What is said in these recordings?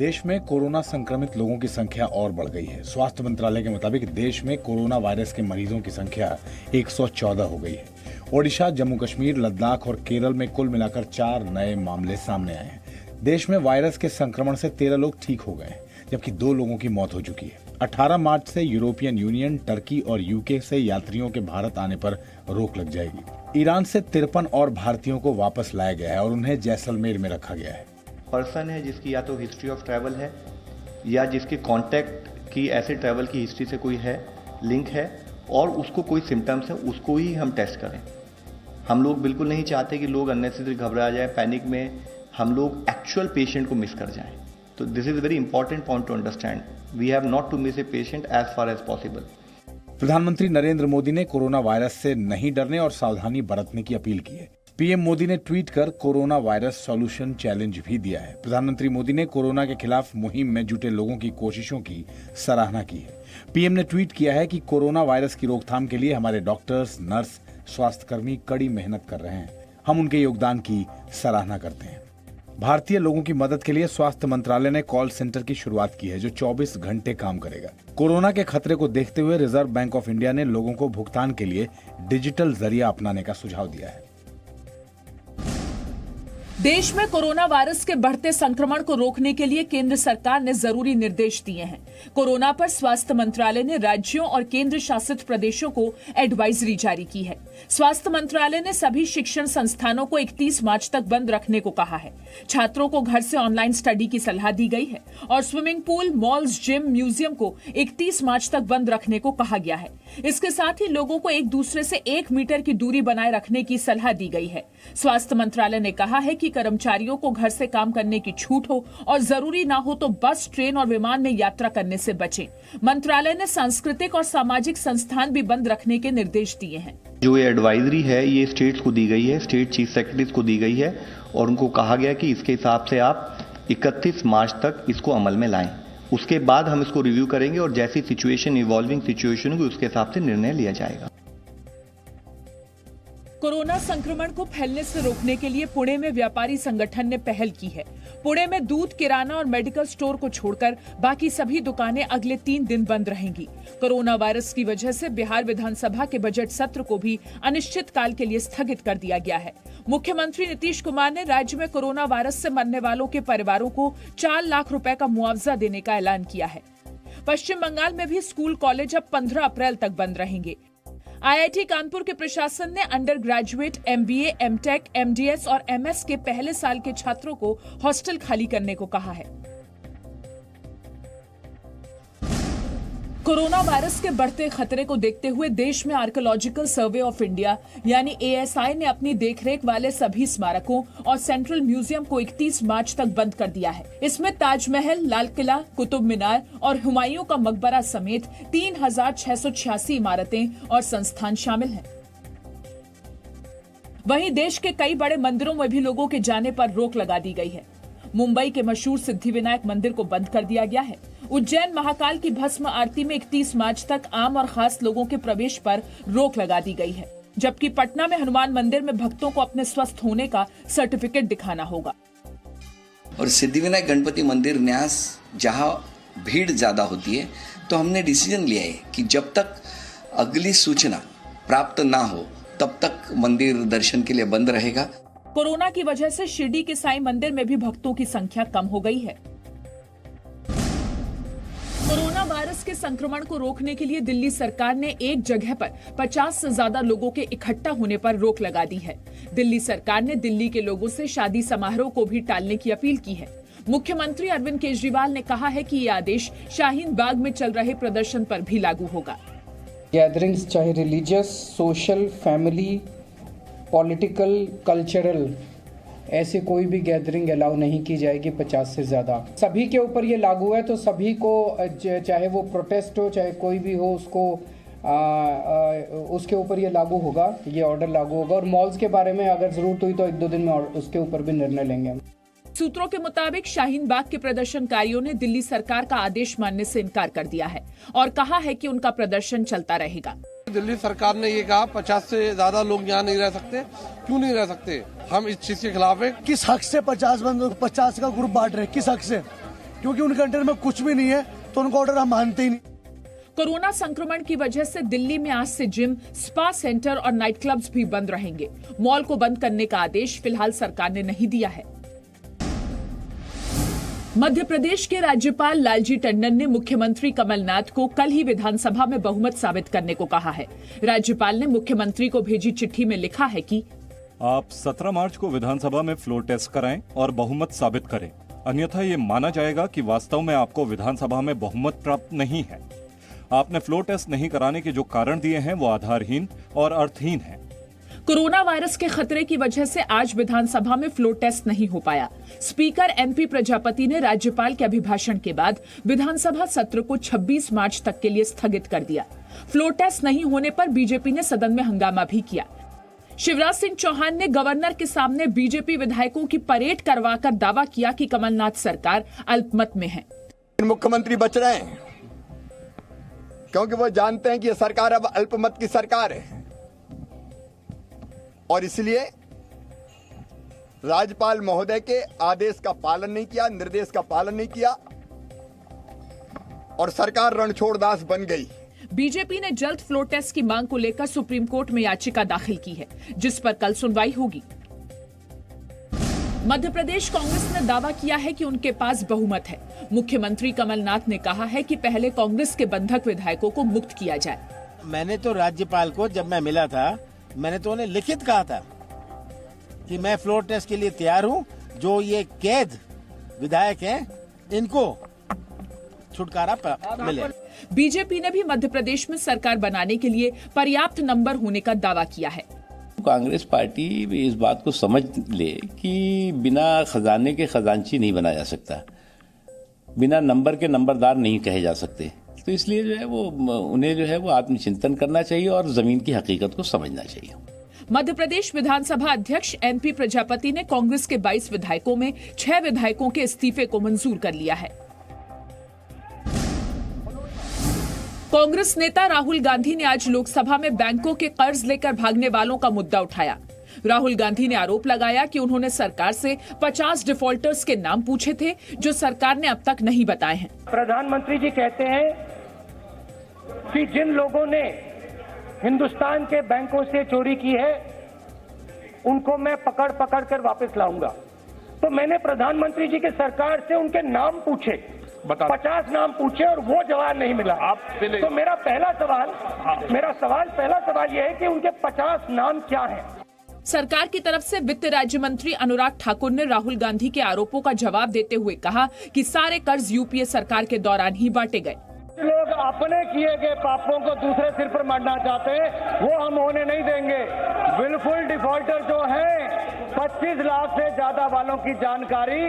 देश में कोरोना संक्रमित लोगों की संख्या और बढ़ गई है। स्वास्थ्य मंत्रालय के मुताबिक देश में कोरोना वायरस के मरीजों की संख्या 114 हो गई है। ओडिशा, जम्मू कश्मीर, लद्दाख और केरल में कुल मिलाकर 4 नए मामले सामने आए हैं। देश में वायरस के संक्रमण से 13 लोग ठीक हो गए हैं, जबकि 2 लोगों की मौत हो चुकी है। 18 मार्च से यूरोपियन यूनियन, टर्की और यूके से यात्रियों के भारत आने पर रोक लग जाएगी। ईरान से 53 और भारतीयों को वापस लाया गया है और उन्हें जैसलमेर में रखा गया है। पर्सन है जिसकी या तो हिस्ट्री ऑफ ट्रैवल है या जिसके कांटेक्ट की ऐसे ट्रैवल की हिस्ट्री से कोई है, लिंक है और उसको कोई सिम्टम्स है, उसको ही हम टेस्ट करें। हम लोग बिल्कुल नहीं चाहते कि लोग अननेसेसरी घबरा जाए, पैनिक में हम लोग एक्चुअल पेशेंट को मिस कर जाएं। तो this is very important point to understand. We have not to miss a patient as far as possible. प्रधानमंत्री नरेंद्र मोदी ने कोरोना वायरस से नहीं डरने और सावधानी बरतने की अपील की है। पीएम मोदी ने ट्वीट कर कोरोना वायरस सॉल्यूशन चैलेंज भी दिया है। प्रधानमंत्री मोदी ने कोरोना के खिलाफ मुहिम में जुटे लोगों की कोशिशों की सराहना की है। पीएम ने ट्वीट किया है कि कोरोना वायरस की रोकथाम के लिए हमारे डॉक्टर्स, नर्स, स्वास्थ्यकर्मी कड़ी मेहनत कर रहे हैं। हम उनके योगदान की सराहना करते हैं। भारतीय लोगों की मदद के लिए स्वास्थ्य मंत्रालय ने कॉल सेंटर की शुरुआत की है, जो 24 घंटे काम करेगा। कोरोना के खतरे को देखते हुए रिजर्व बैंक ऑफ इंडिया ने लोगों को भुगतान के लिए डिजिटल जरिया अपनाने का सुझाव दिया है। देश में कोरोना वायरस के बढ़ते संक्रमण को रोकने के लिए केंद्र सरकार ने जरूरी निर्देश दिए हैं। कोरोना पर स्वास्थ्य मंत्रालय ने राज्यों और केंद्र शासित प्रदेशों को एडवाइजरी जारी की है। स्वास्थ्य मंत्रालय ने सभी शिक्षण संस्थानों को 31 मार्च तक बंद रखने को कहा है। छात्रों को घर से ऑनलाइन स्टडी की सलाह दी गई है और swimming pool, malls, gym, museum को 31 मार्च तक बंद रखने को कहा गया है। इसके साथ ही लोगों को एक दूसरे से 1 मीटर की दूरी बनाए रखने की सलाह दी गई है। स्वास्थ्य मंत्रालय ने कहा है कि कर्मचारियों को घर से काम करने की छूट हो और जरूरी ना हो तो बस, ट्रेन और विमान में यात्रा करने से बचें। मंत्रालय ने सांस्कृतिक और सामाजिक संस्थान भी बंद रखने के निर्देश दिए हैं। जो ये एडवाइजरी है ये स्टेट्स को दी गई है, स्टेट चीफ सेक्रेटरीज को दी गई है और उनको कहा गया कि इसके हिसाब से आप 31 मार्च तक इसको अमल में लाएं। उसके बाद हम इसको रिव्यू करेंगे और जैसी सिचुएशन, इवॉल्विंग सिचुएशन होगी उसके हिसाब से निर्णय लिया जाएगा। कोरोना संक्रमण को फैलने से रोकने के लिए पुणे में व्यापारी संगठन ने पहल की है। पुणे में दूध, किराना और मेडिकल स्टोर को छोड़कर बाकी सभी दुकानें अगले 3 दिन बंद रहेंगी। कोरोना वायरस की वजह से बिहार विधानसभा के बजट सत्र को भी अनिश्चित काल के लिए स्थगित कर दिया गया है। मुख्यमंत्री नीतीश कुमार ने राज्य में कोरोना वायरस से मरने वालों के परिवारों को 4 लाख रुपए का मुआवजा देने का ऐलान किया है। पश्चिम बंगाल में भी स्कूल, कॉलेज अब 15 अप्रैल तक बंद रहेंगे। आईआईटी कानपुर के प्रशासन ने under graduate, MBA, MTech, MDS और एमएस के पहले साल के छात्रों को हॉस्टल खाली करने को कहा है। कोरोना वायरस के बढ़ते खतरे को देखते हुए देश में आर्कियोलॉजिकल सर्वे ऑफ इंडिया यानी एएसआई ने अपनी देखरेख वाले सभी स्मारकों और सेंट्रल म्यूजियम को 31 मार्च तक बंद कर दिया है। इसमें ताजमहल, लाल किला, कुतुब मीनार और हुमायूं का मकबरा समेत 3686 इमारतें और संस्थान शामिल हैं। वहीं देश के कई बड़े मंदिरों में भी लोगों के जाने पर रोक लगा दी गई है। मुंबई के मशहूर सिद्धिविनायक मंदिर को बंद कर दिया गया है। उज्जैन महाकाल की भस्म आरती में 31 मार्च तक आम और खास लोगों के प्रवेश पर रोक लगा दी गई है, जबकि पटना में हनुमान मंदिर में भक्तों को अपने स्वस्थ होने का सर्टिफिकेट दिखाना होगा। और सिद्धिविनायक गणपति मंदिर न्यास जहां भीड़ ज्यादा होती है, तो हमने डिसीजन लिया है कि जब तक अगली सूचना प्राप्त ना हो तब तक मंदिर दर्शन के लिए बंद रहेगा। कोरोना की वजह से शिरडी के साईं मंदिर में भी भक्तों की संख्या कम हो गई है। कोरोना वायरस के संक्रमण को रोकने के लिए दिल्ली सरकार ने एक जगह पर 50 से ज्यादा लोगों के इकट्ठा होने पर रोक लगा दी है। दिल्ली सरकार ने दिल्ली के लोगों से शादी समारोह को भी टालने की अपील की है। मुख्यमंत्री अरविंद केजरीवाल ने कहा है कि ये आदेश शाहीन बाग में चल रहे प्रदर्शन पर भी लागू होगा। गैदरिंग्स चाहे religious, social, family, political, cultural, ऐसे कोई भी गैदरिंग अलाउ नहीं की जाएगी 50 से ज़्यादा। सभी के ऊपर ये लागू है, तो सभी को चाहे वो प्रोटेस्ट हो चाहे कोई भी हो उसको उसके ऊपर ये लागू होगा, ये ऑर्डर लागू होगा। और मॉल्स के बारे में अगर ज़रूरत हुई तो 1-2 दिन में उसके ऊपर भी निर्णय लेंगे हम। सूत्रों के मुताबिक शाहीन बाग के प्रदर्शनकारियों ने दिल्ली सरकार का आदेश मानने से इनकार कर दिया है और कहा है कि उनका प्रदर्शन चलता रहेगा। दिल्ली सरकार ने ये कहा 50 से ज्यादा लोग यहाँ नहीं रह सकते। क्यों नहीं रह सकते? हम इस चीज के खिलाफ है। किस हक से 50 का ग्रुप बांट रहे, किस हक से? क्योंकि उनके अंडर में कुछ भी नहीं है, तो उनका ऑर्डर हम मानते ही नहीं। कोरोना संक्रमण की वजह से दिल्ली में आज से जिम, स्पा सेंटर और नाइट क्लब्स भी बंद रहेंगे। मॉल को बंद करने का आदेश फिलहाल सरकार ने नहीं दिया है। मध्य प्रदेश के राज्यपाल लालजी टंडन ने मुख्यमंत्री कमलनाथ को कल ही विधानसभा में बहुमत साबित करने को कहा है। राज्यपाल ने मुख्यमंत्री को भेजी चिट्ठी में लिखा है कि आप 17 मार्च को विधानसभा में फ्लोर टेस्ट कराएं और बहुमत साबित करें, अन्यथा ये माना जाएगा कि वास्तव में आपको विधानसभा में बहुमत प्राप्त नहीं है। आपने फ्लोर टेस्ट नहीं कराने के जो कारण दिए हैं वो आधारहीन और अर्थहीन हैं। कोरोना वायरस के खतरे की वजह से आज विधानसभा में फ्लोर टेस्ट नहीं हो पाया। स्पीकर एनपी प्रजापति ने राज्यपाल के अभिभाषण के बाद विधानसभा सत्र को 26 मार्च तक के लिए स्थगित कर दिया। फ्लोर टेस्ट नहीं होने पर बीजेपी ने सदन में हंगामा भी किया। शिवराज सिंह चौहान ने गवर्नर के सामने बीजेपी विधायकों की परेड करवाकर दावा किया कि कमलनाथ सरकार अल्पमत में है। मुख्यमंत्री बच रहे हैं क्योंकि वो जानते हैं कि ये सरकार अब अल्पमत की सरकार है, और इसलिए राज्यपाल महोदय के आदेश का पालन नहीं किया, निर्देश का पालन नहीं किया और सरकार रणछोड़दास बन गई। बीजेपी ने जल्द फ्लोर टेस्ट की मांग को लेकर सुप्रीम कोर्ट में याचिका दाखिल की है, जिस पर कल सुनवाई होगी। मध्य प्रदेश कांग्रेस ने दावा किया है कि उनके पास बहुमत है। मुख्यमंत्री कमलनाथ ने कहा है कि पहले कांग्रेस के बंधक विधायकों को मुक्त किया जाए। मैंने तो राज्यपाल को जब मैं मिला था, मैंने तो उन्हें लिखित कहा था कि मैं फ्लोर टेस्ट के लिए तैयार हूं। जो ये कैद विधायक हैं, इनको छुटकारा मिले। बीजेपी ने भी मध्य प्रदेश में सरकार बनाने के लिए पर्याप्त नंबर होने का दावा किया है। कांग्रेस पार्टी इस बात को समझ ले कि बिना खजाने के खजांची नहीं बना जा सकता, बिना नंबर के नंबरदार नहीं कहे जा सकते। तो इसलिए जो है वो उन्हें जो है वो आत्मचिंतन करना चाहिए और जमीन की हकीकत को समझना चाहिए। मध्य प्रदेश विधानसभा अध्यक्ष एनपी प्रजापति ने कांग्रेस के 22 विधायकों में 6 विधायकों के इस्तीफे को मंजूर कर लिया है। कांग्रेस नेता राहुल गांधी ने आज लोकसभा में बैंकों के कर्ज लेकर भागने वालों का मुद्दा उठाया। राहुल गांधी ने आरोप लगाया कि उन्होंने सरकार से 50 डिफॉल्टर्स के नाम पूछे थे, जो सरकार ने अब तक नहीं बताए हैं। प्रधानमंत्री जी कहते हैं कि जिन लोगों ने हिंदुस्तान के बैंकों से चोरी की है, उनको मैं पकड़ पकड़ कर वापस लाऊंगा। तो मैंने प्रधानमंत्री जी के सरकार से उनके नाम पूछे, 50 नाम पूछे और वो जवाब नहीं मिला। तो मेरा पहला सवाल यह है कि उनके 50 नाम क्या हैं? सरकार की तरफ से वित्त राज्य मंत्री अनुराग ठाकुर ने राहुल गांधी के आरोपों का जवाब देते हुए कहा कि सारे कर्ज यूपीए सरकार के दौरान ही बांटे गए। लोग अपने किए गए पापों को दूसरे सिर पर मढ़ना चाहते हैं, वो हम होने नहीं देंगे। विलफुल डिफॉल्टर जो हैं, 25 लाख से ज्यादा वालों की जानकारी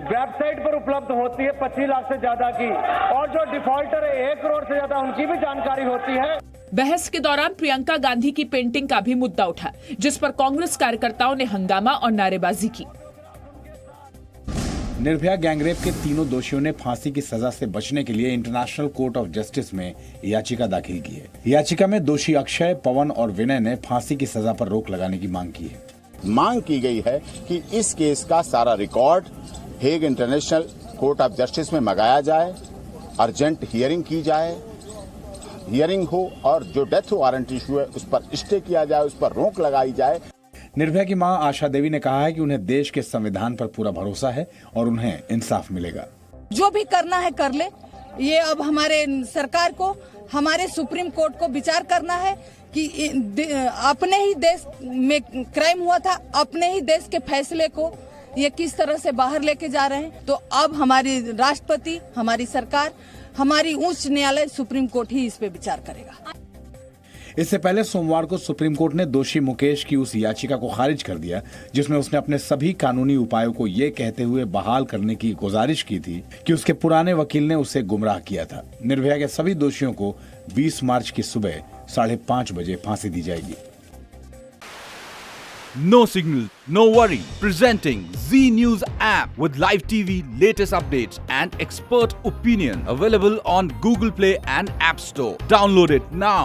वेबसाइट पर उपलब्ध होती है, 25 लाख से ज्यादा की, और जो डिफॉल्टर है 1 करोड़ से ज्यादा, उनकी भी जानकारी होती है। बहस के दौरान प्रियंका गांधी की पेंटिंग का भी मुद्दा उठा, जिस पर कांग्रेस कार्यकर्ताओं ने हंगामा और नारेबाजी की। निर्भया गैंगरेप के तीनों दोषियों ने फांसी की सजा से बचने के लिए इंटरनेशनल कोर्ट ऑफ जस्टिस में याचिका दाखिल की है। याचिका में दोषी अक्षय, पवन और विनय ने फांसी की सजा पर रोक लगाने की मांग की है। मांग की गई है कि इस केस का सारा record Hague international court of justice में मंगाया जाए, अर्जेंट हियरिंग की जाए, हियरिंग हो और जो डेथ वारंट इशू है उस पर स्टे किया जाए, उस पर रोक लगाई जाए। निर्भया की मां आशा देवी ने कहा है कि उन्हें देश के संविधान पर पूरा भरोसा है और उन्हें इंसाफ मिलेगा। जो भी करना है कर ले। ये अब हमारे सरकार को, हमारे सुप्रीम कोर्ट को विचार करना है कि अपने ही देश में क्राइम हुआ था, अपने ही देश के फैसले को ये किस तरह से बाहर लेके जा रहे हैं। तो अब हमारी राष्ट्रपति, हमारी सरकार, हमारी उच्च न्यायालय सुप्रीम कोर्ट ही इस पे विचार करेगा। इससे पहले सोमवार को सुप्रीम कोर्ट ने दोषी मुकेश की उस याचिका को खारिज कर दिया जिसमें उसने अपने सभी कानूनी उपायों को ये कहते हुए बहाल करने की गुजारिश की थी कि उसके पुराने वकील ने उसे गुमराह किया था। निर्भया के सभी दोषियों को 20 मार्च की सुबह 5:30 बजे फांसी दी जाएगी। No signal, no worry. Presenting Z News app with live TV, latest updates and expert opinion. Available on Google Play and App Store. Download it now.